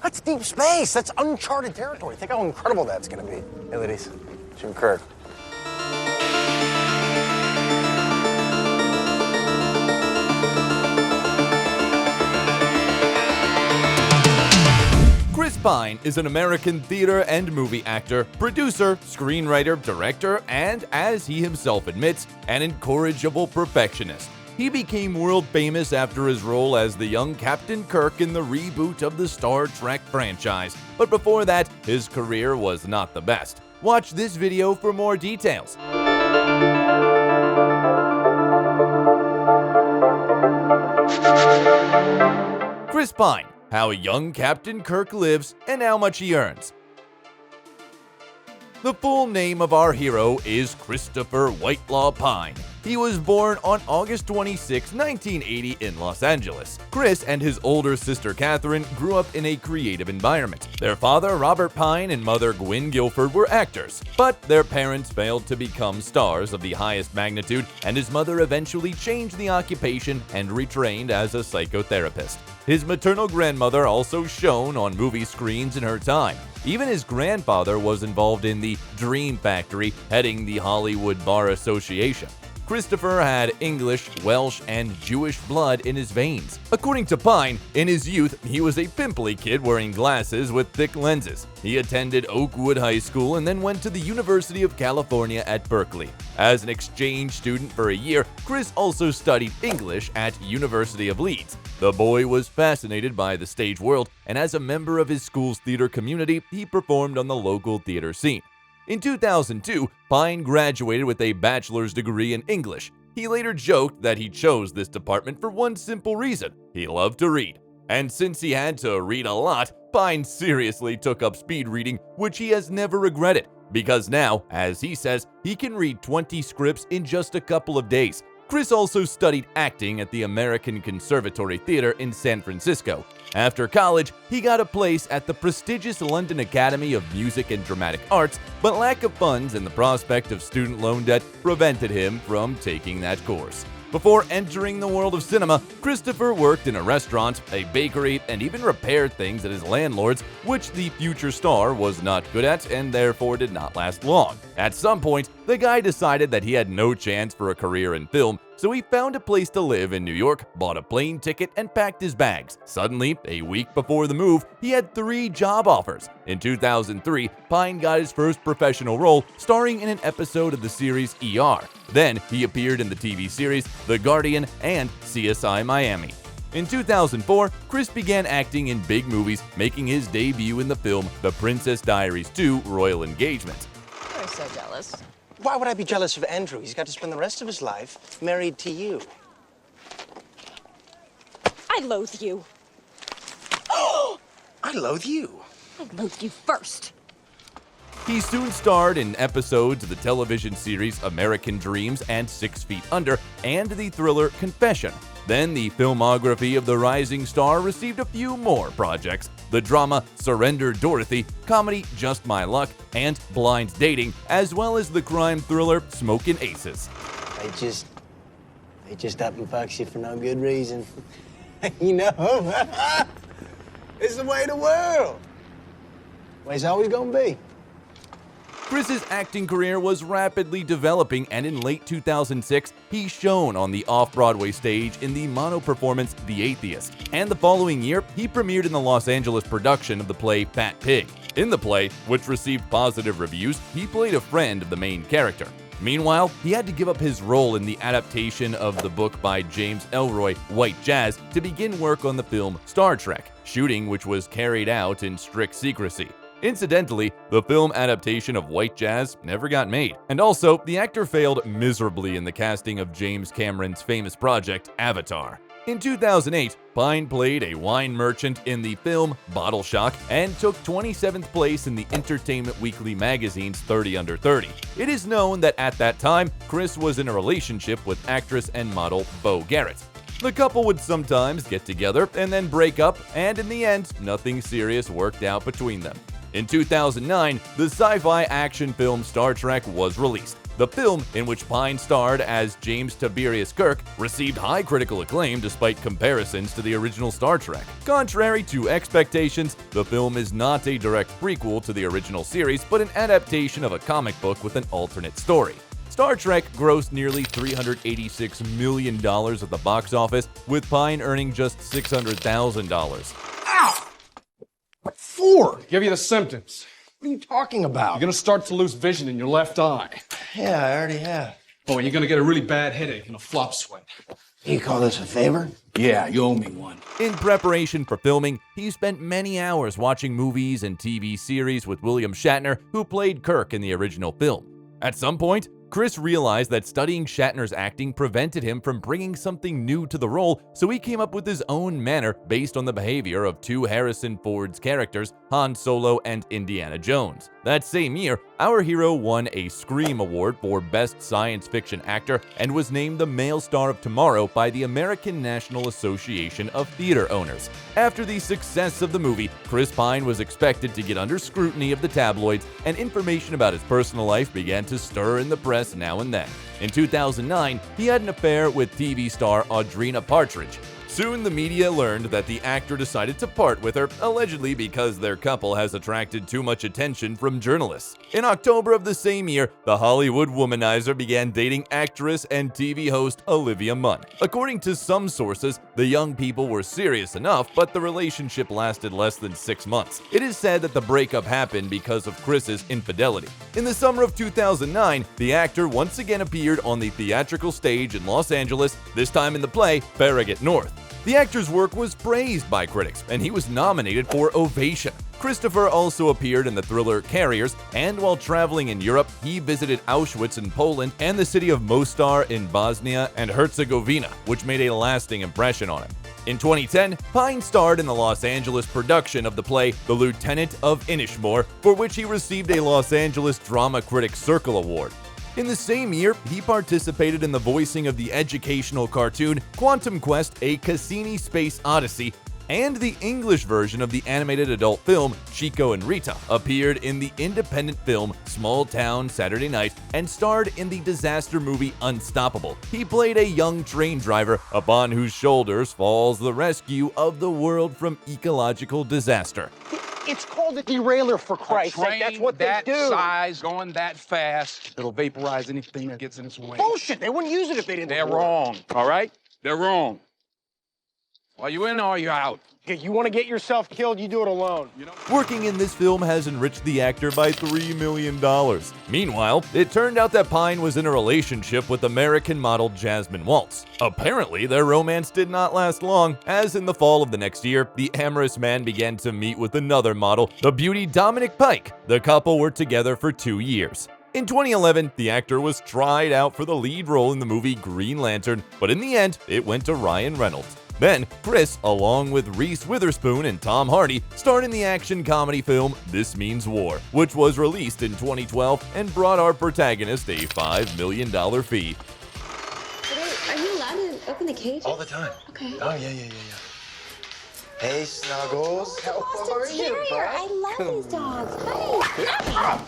That's deep space. That's uncharted territory. Think how incredible that's going to be. Hey, ladies. Jim Kirk. Chris Pine is an American theater and movie actor, producer, screenwriter, director, and, as he himself admits, an incorrigible perfectionist. He became world famous after his role as the young Captain Kirk in the reboot of the Star Trek franchise, but before that, his career was not the best. Watch this video for more details. Chris Pine, how young Captain Kirk lives and how much he earns. The full name of our hero is Christopher Whitelaw Pine. He was born on August 26, 1980 in Los Angeles. Chris and his older sister Catherine grew up in a creative environment. Their father, Robert Pine, and mother, Gwyn Guilford, were actors, but their parents failed to become stars of the highest magnitude, and his mother eventually changed the occupation and retrained as a psychotherapist. His maternal grandmother also shone on movie screens in her time. Even his grandfather was involved in the Dream Factory, heading the Hollywood Bar Association. Christopher had English, Welsh, and Jewish blood in his veins. According to Pine, in his youth, he was a pimply kid wearing glasses with thick lenses. He attended Oakwood High School and then went to the University of California at Berkeley. As an exchange student for a year, Chris also studied English at University of Leeds. The boy was fascinated by the stage world, and as a member of his school's theater community, he performed on the local theater scene. In 2002, Pine graduated with a bachelor's degree in English. He later joked that he chose this department for one simple reason: he loved to read. And since he had to read a lot, Pine seriously took up speed reading, which he has never regretted, because now, as he says, he can read 20 scripts in just a couple of days. Chris also studied acting at the American Conservatory Theater in San Francisco. After college, he got a place at the prestigious London Academy of Music and Dramatic Arts, but lack of funds and the prospect of student loan debt prevented him from taking that course. Before entering the world of cinema, Christopher worked in a restaurant, a bakery, and even repaired things at his landlord's, which the future star was not good at and therefore did not last long. At some point, the guy decided that he had no chance for a career in film, so he found a place to live in New York, bought a plane ticket, and packed his bags. Suddenly, a week before the move, he had 3 job offers. In 2003, Pine got his first professional role, starring in an episode of the series ER. Then, he appeared in the TV series The Guardian and CSI Miami. In 2004, Chris began acting in big movies, making his debut in the film The Princess Diaries 2: Royal Engagement. You're so jealous. Why would I be jealous of Andrew? He's got to spend the rest of his life married to you. I loathe you. I loathe you. I loathe you first. He soon starred in episodes of the television series American Dreams and 6 Feet Under, and the thriller Confession. Then the filmography of the rising star received a few more projects: the drama Surrender Dorothy, comedy Just My Luck, and Blind Dating, as well as the crime thriller Smokin' Aces. They just up and fucks you for no good reason. You know, it's the way of the world. Way it's always gonna be. Chris's acting career was rapidly developing, and in late 2006, he shone on the off-Broadway stage in the mono-performance The Atheist. And the following year, he premiered in the Los Angeles production of the play Fat Pig. In the play, which received positive reviews, he played a friend of the main character. Meanwhile, he had to give up his role in the adaptation of the book by James Ellroy, White Jazz, to begin work on the film Star Trek, shooting which was carried out in strict secrecy. Incidentally, the film adaptation of White Jazz never got made. And also, the actor failed miserably in the casting of James Cameron's famous project, Avatar. In 2008, Pine played a wine merchant in the film Bottle Shock and took 27th place in the Entertainment Weekly magazine's 30 Under 30. It is known that at that time, Chris was in a relationship with actress and model Bo Garrett. The couple would sometimes get together and then break up, and in the end, nothing serious worked out between them. In 2009, the sci-fi action film Star Trek was released. The film, in which Pine starred as James Tiberius Kirk, received high critical acclaim despite comparisons to the original Star Trek. Contrary to expectations, the film is not a direct prequel to the original series, but an adaptation of a comic book with an alternate story. Star Trek grossed nearly $386 million at the box office, with Pine earning just $600,000. Ow! What for? Give you the symptoms. What are you talking about? You're gonna start to lose vision in your left eye. Yeah, I already have. Oh, and you're gonna get a really bad headache and a flop sweat. You call this a favor? Yeah, you owe me one. In preparation for filming, he spent many hours watching movies and TV series with William Shatner, who played Kirk in the original film. At some point, Chris realized that studying Shatner's acting prevented him from bringing something new to the role, so he came up with his own manner based on the behavior of two Harrison Ford's characters, Han Solo and Indiana Jones. That same year, our hero won a Scream Award for Best Science Fiction Actor and was named the Male Star of Tomorrow by the American National Association of Theater Owners. After the success of the movie, Chris Pine was expected to get under scrutiny of the tabloids, and information about his personal life began to stir in the press now and then. In 2009, he had an affair with TV star Audrina Partridge. Soon, the media learned that the actor decided to part with her, allegedly because their couple has attracted too much attention from journalists. In October of the same year, the Hollywood womanizer began dating actress and TV host Olivia Munn. According to some sources, the young people were serious enough, but the relationship lasted less than 6 months. It is said that the breakup happened because of Chris's infidelity. In the summer of 2009, the actor once again appeared on the theatrical stage in Los Angeles, this time in the play Farragut North. The actor's work was praised by critics, and he was nominated for Ovation. Christopher also appeared in the thriller Carriers, and while traveling in Europe, he visited Auschwitz in Poland and the city of Mostar in Bosnia and Herzegovina, which made a lasting impression on him. In 2010, Pine starred in the Los Angeles production of the play The Lieutenant of Inishmore, for which he received a Los Angeles Drama Critics Circle Award. In the same year, he participated in the voicing of the educational cartoon Quantum Quest: A Cassini Space Odyssey, and the English version of the animated adult film Chico and Rita appeared in the independent film Small Town Saturday Night and starred in the disaster movie Unstoppable. He played a young train driver upon whose shoulders falls the rescue of the world from ecological disaster. It's called a derailleur, for Christ's sake. That's what they do. That size, going that fast, it'll vaporize anything that gets in its way. Bullshit. They wouldn't use it if they didn't. They're wrong, all right? They're wrong. Are you in or are you out? Okay, you want to get yourself killed, you do it alone. Working in this film has enriched the actor by $3 million. Meanwhile, it turned out that Pine was in a relationship with American model Jasmine Waltz. Apparently, their romance did not last long, as in the fall of the next year, the amorous man began to meet with another model, the beauty Dominic Pike. The couple were together for 2 years. In 2011, the actor was tried out for the lead role in the movie Green Lantern, but in the end, it went to Ryan Reynolds. Then, Chris, along with Reese Witherspoon and Tom Hardy, starred in the action comedy film This Means War, which was released in 2012 and brought our protagonist a $5 million fee. Are you allowed to open the cage? All the time. Okay. Oh, yeah. Hey, Snuggles. How are you, bud? I love these dogs. Hi.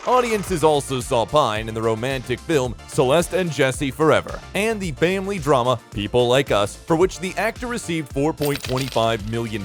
Audiences also saw Pine in the romantic film Celeste and Jesse Forever, and the family drama People Like Us, for which the actor received $4.25 million.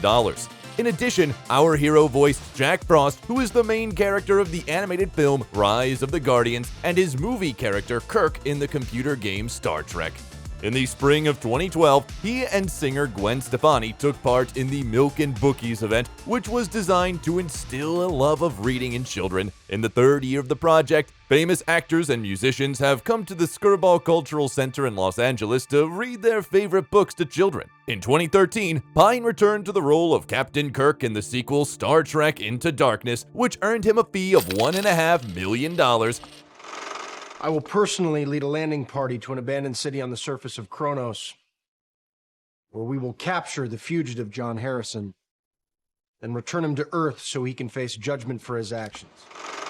In addition, our hero voiced Jack Frost, who is the main character of the animated film Rise of the Guardians, and his movie character Kirk in the computer game Star Trek. In the spring of 2012, he and singer Gwen Stefani took part in the Milk and Bookies event, which was designed to instill a love of reading in children. In the third year of the project, famous actors and musicians have come to the Skirball Cultural Center in Los Angeles to read their favorite books to children. In 2013, Pine returned to the role of Captain Kirk in the sequel Star Trek Into Darkness, which earned him a fee of $1.5 million. I will personally lead a landing party to an abandoned city on the surface of Kronos, where we will capture the fugitive John Harrison and return him to Earth so he can face judgment for his actions.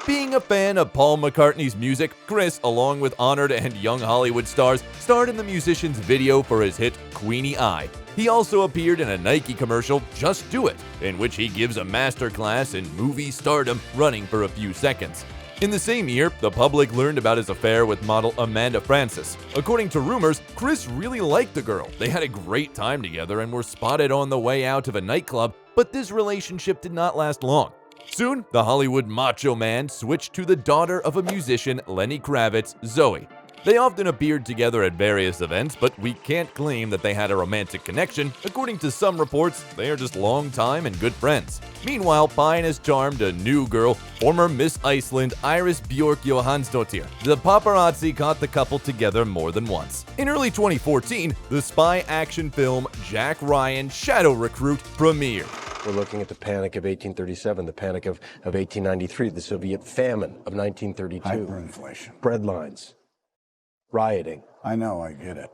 Being a fan of Paul McCartney's music, Chris, along with honored and young Hollywood stars, starred in the musician's video for his hit Queenie Eye. He also appeared in a Nike commercial, Just Do It, in which he gives a masterclass in movie stardom running for a few seconds. In the same year, the public learned about his affair with model Amanda Francis. According to rumors, Chris really liked the girl. They had a great time together and were spotted on the way out of a nightclub, but this relationship did not last long. Soon, the Hollywood macho man switched to the daughter of a musician, Lenny Kravitz, Zoe. They often appeared together at various events, but we can't claim that they had a romantic connection. According to some reports, they are just longtime and good friends. Meanwhile, Pine has charmed a new girl, former Miss Iceland Iris Björk Johansdottir. The paparazzi caught the couple together more than once. In early 2014, the spy action film Jack Ryan: Shadow Recruit premiered. We're looking at the Panic of 1837, the Panic of 1893, the Soviet famine of 1932. Hyperinflation. Bread lines. Rioting. I know, I get it.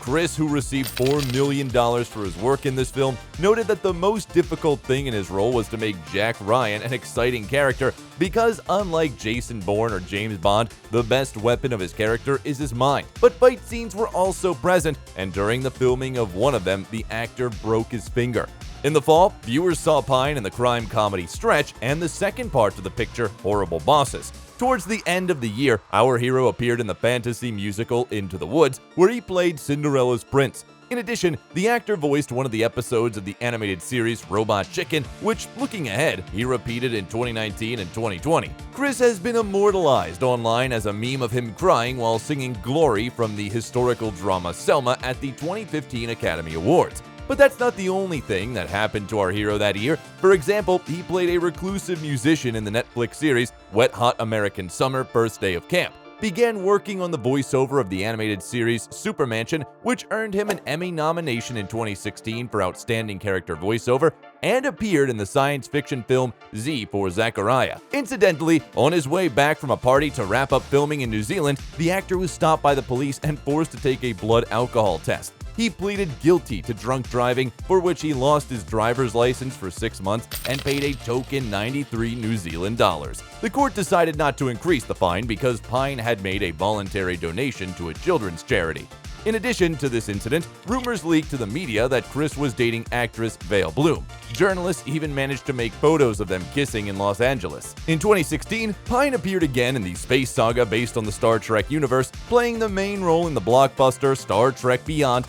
Chris, who received $4 million for his work in this film, noted that the most difficult thing in his role was to make Jack Ryan an exciting character because, unlike Jason Bourne or James Bond, the best weapon of his character is his mind. But fight scenes were also present, and during the filming of one of them, the actor broke his finger. In the fall, viewers saw Pine in the crime comedy Stretch and the second part of the picture, Horrible Bosses. Towards the end of the year, our hero appeared in the fantasy musical Into the Woods, where he played Cinderella's prince. In addition, the actor voiced one of the episodes of the animated series Robot Chicken, which, looking ahead, he repeated in 2019 and 2020. Chris has been immortalized online as a meme of him crying while singing Glory from the historical drama Selma at the 2015 Academy Awards. But that's not the only thing that happened to our hero that year. For example, he played a reclusive musician in the Netflix series Wet Hot American Summer: First Day of Camp, began working on the voiceover of the animated series Supermansion, which earned him an Emmy nomination in 2016 for Outstanding Character Voiceover, and appeared in the science fiction film Z for Zachariah. Incidentally, on his way back from a party to wrap up filming in New Zealand, the actor was stopped by the police and forced to take a blood alcohol test. He pleaded guilty to drunk driving, for which he lost his driver's license for 6 months and paid a token 93 New Zealand dollars. The court decided not to increase the fine because Pine had made a voluntary donation to a children's charity. In addition to this incident, rumors leaked to the media that Chris was dating actress Vale Bloom. Journalists even managed to make photos of them kissing in Los Angeles. In 2016, Pine appeared again in the space saga based on the Star Trek universe, playing the main role in the blockbuster Star Trek Beyond.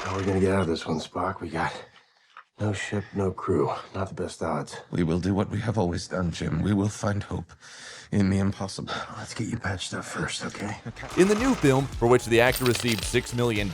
How are we gonna get out of this one, Spock? We got no ship, no crew. Not the best odds. We will do what we have always done, Jim. We will find hope in the impossible. Let's get you patched up first, okay? In the new film, for which the actor received $6 million,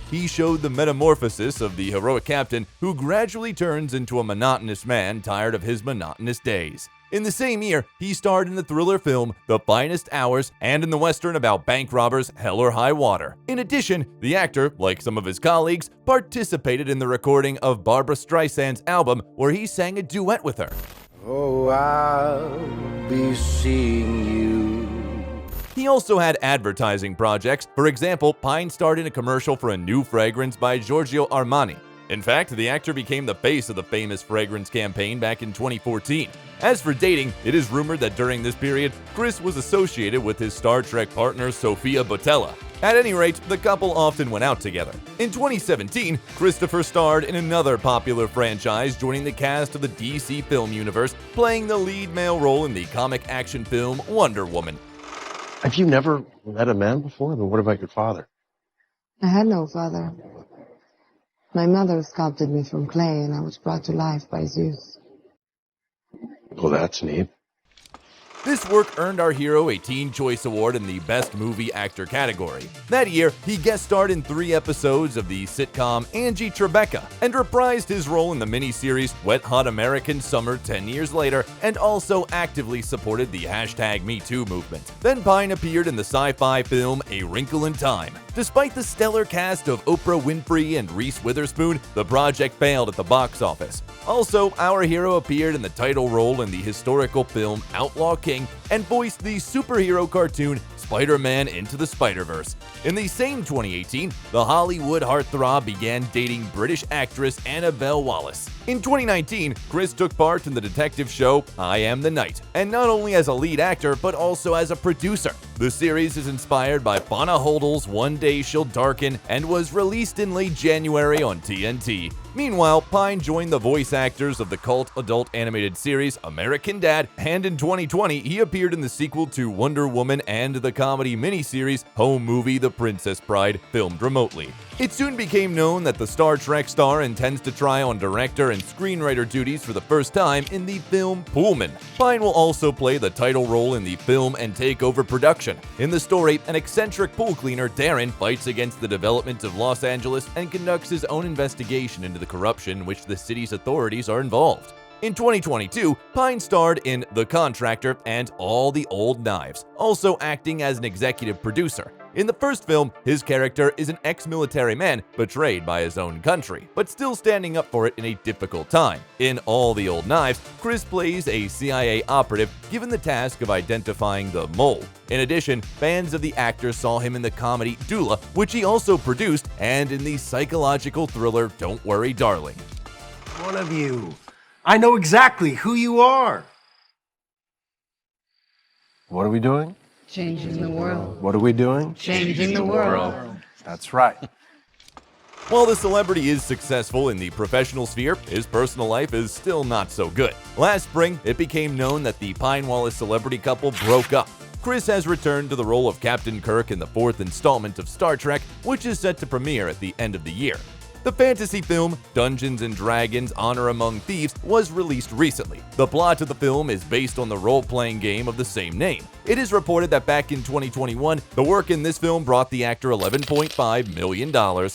he showed the metamorphosis of the heroic captain who gradually turns into a monotonous man tired of his monotonous days. In the same year, he starred in the thriller film The Finest Hours and in the western about bank robbers Hell or High Water. In addition, the actor, like some of his colleagues, participated in the recording of Barbra Streisand's album where he sang a duet with her. Oh, I'll be seeing you. He also had advertising projects. For example, Pine starred in a commercial for a new fragrance by Giorgio Armani. In fact, the actor became the face of the famous fragrance campaign back in 2014. As for dating, it is rumored that during this period, Chris was associated with his Star Trek partner Sofia Boutella. At any rate, the couple often went out together. In 2017, Christopher starred in another popular franchise, joining the cast of the DC film universe, playing the lead male role in the comic action film Wonder Woman. Have you never met a man before? I mean, what about your father? I had no father. My mother sculpted me from clay, and I was brought to life by Zeus. Well, that's neat. This work earned our hero a Teen Choice Award in the Best Movie Actor category. That year, he guest starred in 3 episodes of the sitcom Angie Tribeca and reprised his role in the miniseries Wet Hot American Summer 10 years later, and also actively supported the #MeToo movement. Then Pine appeared in the sci-fi film A Wrinkle in Time. Despite the stellar cast of Oprah Winfrey and Reese Witherspoon, the project failed at the box office. Also, our hero appeared in the title role in the historical film Outlaw King and voiced the superhero cartoon Spider-Man Into the Spider-Verse. In the same 2018, the Hollywood heartthrob began dating British actress Annabelle Wallis. In 2019, Chris took part in the detective show I Am the Night, and not only as a lead actor, but also as a producer. The series is inspired by Fauna Hodel's One Day She'll Darken and was released in late January on TNT. Meanwhile, Pine joined the voice actors of the cult adult animated series American Dad, and in 2020, he appeared in the sequel to Wonder Woman and the comedy miniseries Home Movie The Princess Bride, filmed remotely. It soon became known that the Star Trek star intends to try on director and screenwriter duties for the first time in the film Pullman. Pine will also play the title role in the film and take over production. In the story, an eccentric pool cleaner, Darren, fights against the development of Los Angeles and conducts his own investigation into the corruption in which the city's authorities are involved. In 2022, Pine starred in The Contractor and All the Old Knives, also acting as an executive producer. In the first film, his character is an ex-military man betrayed by his own country, but still standing up for it in a difficult time. In All the Old Knives, Chris plays a CIA operative given the task of identifying the mole. In addition, fans of the actor saw him in the comedy Doula, which he also produced, and in the psychological thriller Don't Worry, Darling. One of you. I know exactly who you are. What are we doing? Changing the world. What are we doing? Changing the world. That's right. While the celebrity is successful in the professional sphere, his personal life is still not so good. Last spring, it became known that the Pine Wallace celebrity couple broke up. Chris has returned to the role of Captain Kirk in the 4th installment of Star Trek, which is set to premiere at the end of the year. The fantasy film Dungeons & Dragons: Honor Among Thieves was released recently. The plot of the film is based on the role-playing game of the same name. It is reported that back in 2021, the work in this film brought the actor $11.5 million.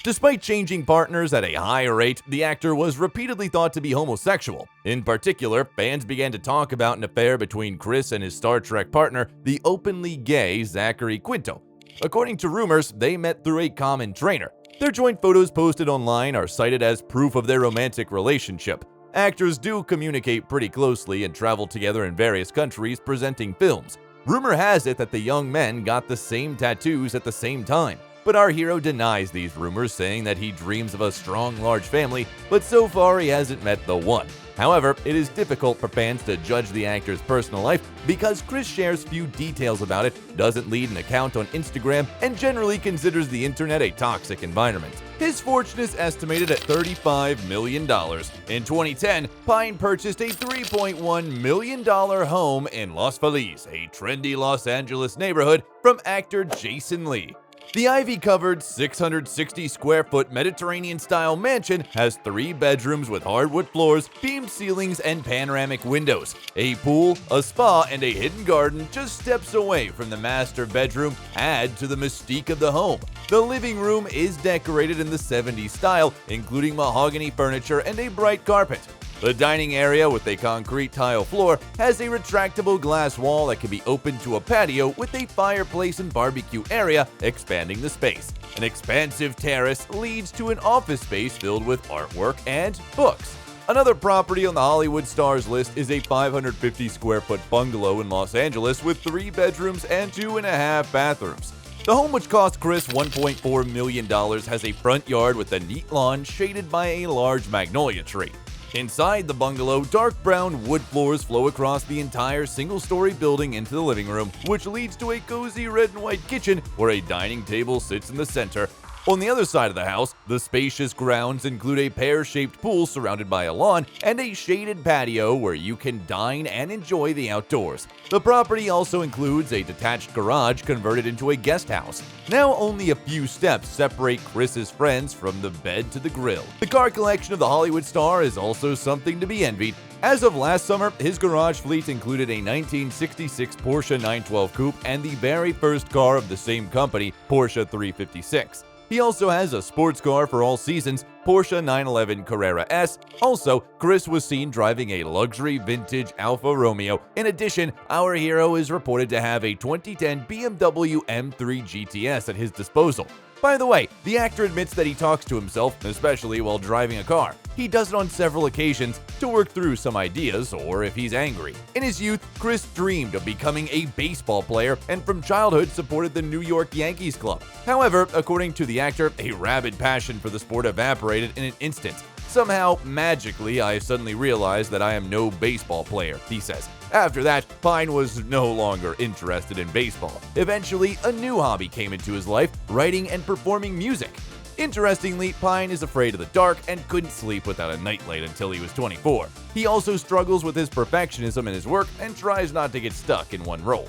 Despite changing partners at a high rate, the actor was repeatedly thought to be homosexual. In particular, fans began to talk about an affair between Chris and his Star Trek partner, the openly gay Zachary Quinto. According to rumors, they met through a common trainer. Their joint photos posted online are cited as proof of their romantic relationship. Actors do communicate pretty closely and travel together in various countries presenting films. Rumor has it that the young men got the same tattoos at the same time. But our hero denies these rumors, saying that he dreams of a strong, large family, but so far he hasn't met the one. However, it is difficult for fans to judge the actor's personal life because Chris shares few details about it, doesn't lead an account on Instagram, and generally considers the internet a toxic environment. His fortune is estimated at $35 million. In 2010, Pine purchased a $3.1 million home in Los Feliz, a trendy Los Angeles neighborhood, from actor Jason Lee. The ivy-covered 660-square-foot Mediterranean-style mansion has 3 bedrooms with hardwood floors, beamed ceilings, and panoramic windows. A pool, a spa, and a hidden garden just steps away from the master bedroom add to the mystique of the home. The living room is decorated in the 70s style, including mahogany furniture and a bright carpet. The dining area with a concrete tile floor has a retractable glass wall that can be opened to a patio with a fireplace and barbecue area, expanding the space. An expansive terrace leads to an office space filled with artwork and books. Another property on the Hollywood stars list is a 550-square-foot bungalow in Los Angeles with 3 bedrooms and 2.5 bathrooms. The home, which cost Chris $1.4 million, has a front yard with a neat lawn shaded by a large magnolia tree. Inside the bungalow, dark brown wood floors flow across the entire single-story building into the living room, which leads to a cozy red and white kitchen where a dining table sits in the center. On the other side of the house, the spacious grounds include a pear-shaped pool surrounded by a lawn and a shaded patio where you can dine and enjoy the outdoors. The property also includes a detached garage converted into a guest house. Now only a few steps separate Chris's friends from the bed to the grill. The car collection of the Hollywood star is also something to be envied. As of last summer, his garage fleet included a 1966 Porsche 912 Coupe and the very first car of the same company, Porsche 356. He also has a sports car for all seasons, Porsche 911 Carrera S. Also, Chris was seen driving a luxury vintage Alfa Romeo. In addition, our hero is reported to have a 2010 BMW M3 GTS at his disposal. By the way, the actor admits that he talks to himself, especially while driving a car. He does it on several occasions to work through some ideas or if he's angry. In his youth, Chris dreamed of becoming a baseball player and from childhood supported the New York Yankees club. However, according to the actor, a rabid passion for the sport evaporated in an instant. Somehow, magically, I suddenly realized that I am no baseball player, he says. After that, Pine was no longer interested in baseball. Eventually, a new hobby came into his life, writing and performing music. Interestingly, Pine is afraid of the dark and couldn't sleep without a nightlight until he was 24. He also struggles with his perfectionism in his work and tries not to get stuck in one role.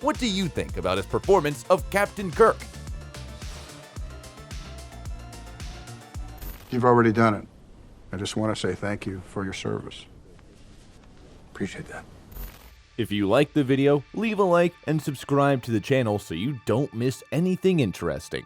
What do you think about his performance of Captain Kirk? You've already done it. I just want to say thank you for your service. Appreciate that. If you liked the video, leave a like and subscribe to the channel so you don't miss anything interesting.